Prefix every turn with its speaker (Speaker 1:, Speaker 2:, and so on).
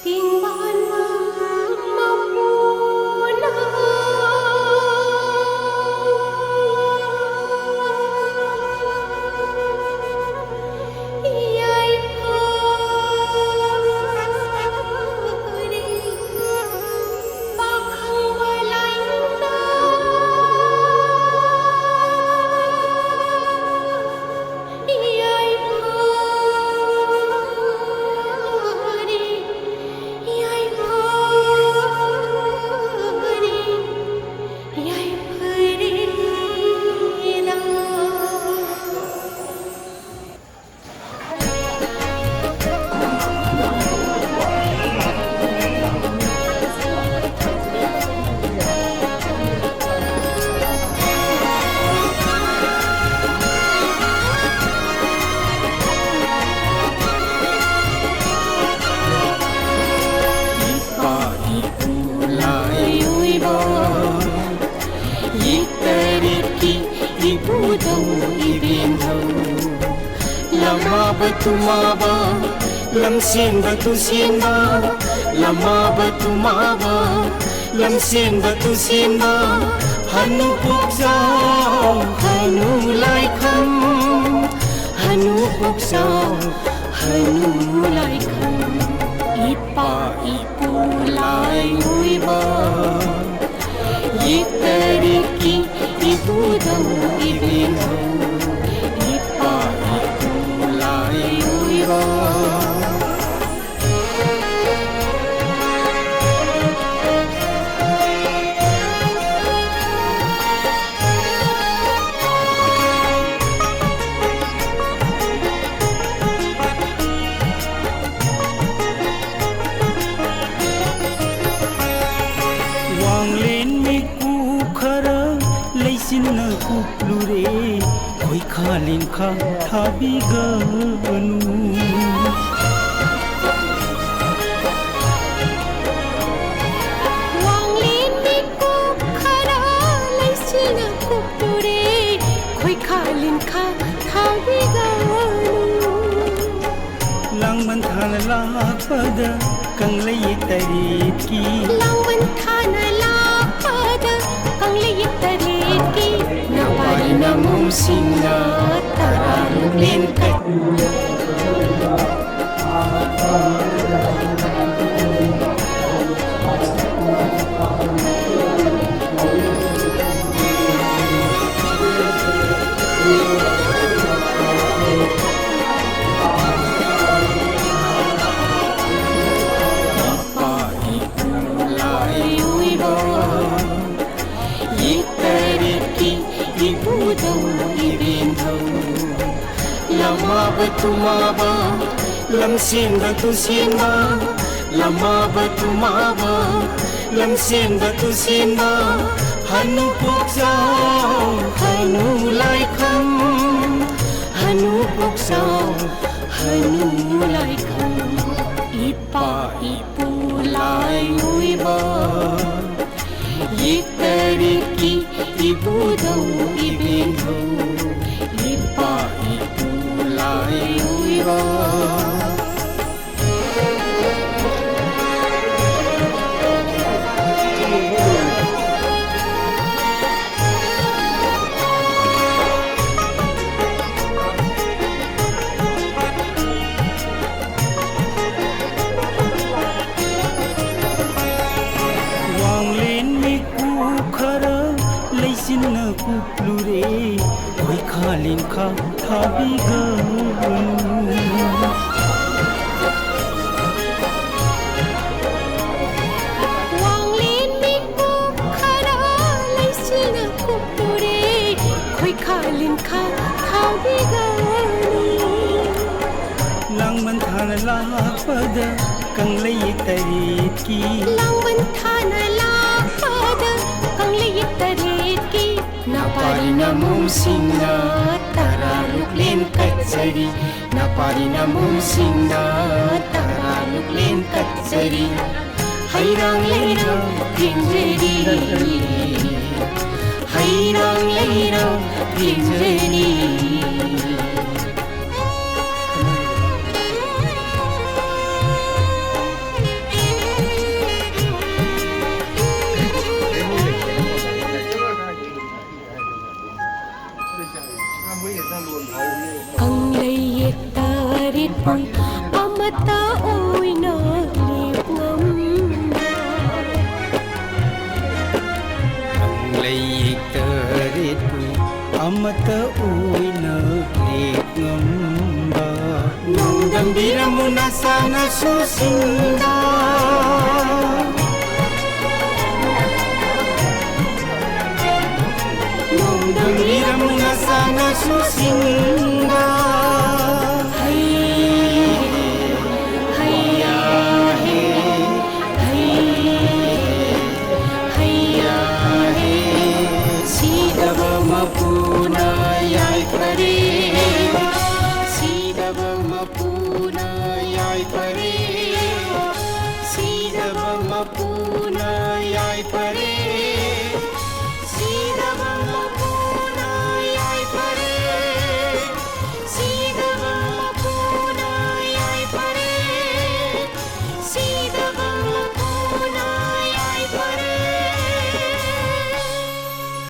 Speaker 1: Tình ban mang mong muốn ai phơi đi ba không bay lánh ai phơi đi ai phơi đi ai phơi đi nào
Speaker 2: Lama batu maba, lam sen batu sienda. Lama batu maba, lam sen batu sienda. Hanu pukzau, hanu lai kham. Hanu pukzau, hanu lai kham. Ipa ipu lai uiba. Yitariki ibu dau ibinau. Ipa ipu lai uiba. Wang len me ku khara leisin na ku plure koi khalin kha thabi ganu
Speaker 1: Wang lên đi cô khá đã lấy xin cuộc tu đi khôi khá lên khá thao đi ganu
Speaker 2: lang man than la pada kang lei tarit ki
Speaker 1: lang man thana la pada kang liyit tarit ki na pari na mong singa taralog len kat
Speaker 2: pa ipu lai uiba yitariki ibu dau ibin dau lama batu maba lam sen batu sienda. Lama batu maba lam sen batu sienda. Hanu pukzau, hanu lai kham. Hanu pukzau, hanu lai kham. Ipa ipu lai uiba. Yitariki ibu dau ibin dau. Ipa ipu lai uiba. Wang len me ku khara leisin na ku plure koi khalin kha thabi ganu
Speaker 1: Wang lên đi cô khá đã lấy xin cuộc tu đi khôi khá lên khá thao đi ganu
Speaker 2: lang man than la pada kang lei tarit ki
Speaker 1: lang man thana la pada kang liyit tarit ki na pari na mong
Speaker 2: singa taralog len katsari na pari na mong singa taralog len katsari hairang leirang pinjeri hairang leirang pinjeri
Speaker 1: amata oina lepngamba
Speaker 2: Leik teritku amata uina lekngamba Nongdang diramu nasana susinda Nongdang diramu nasana susinda Mapuna yai pare Sidaba mapuna yai pare Sidaba mapuna yai pare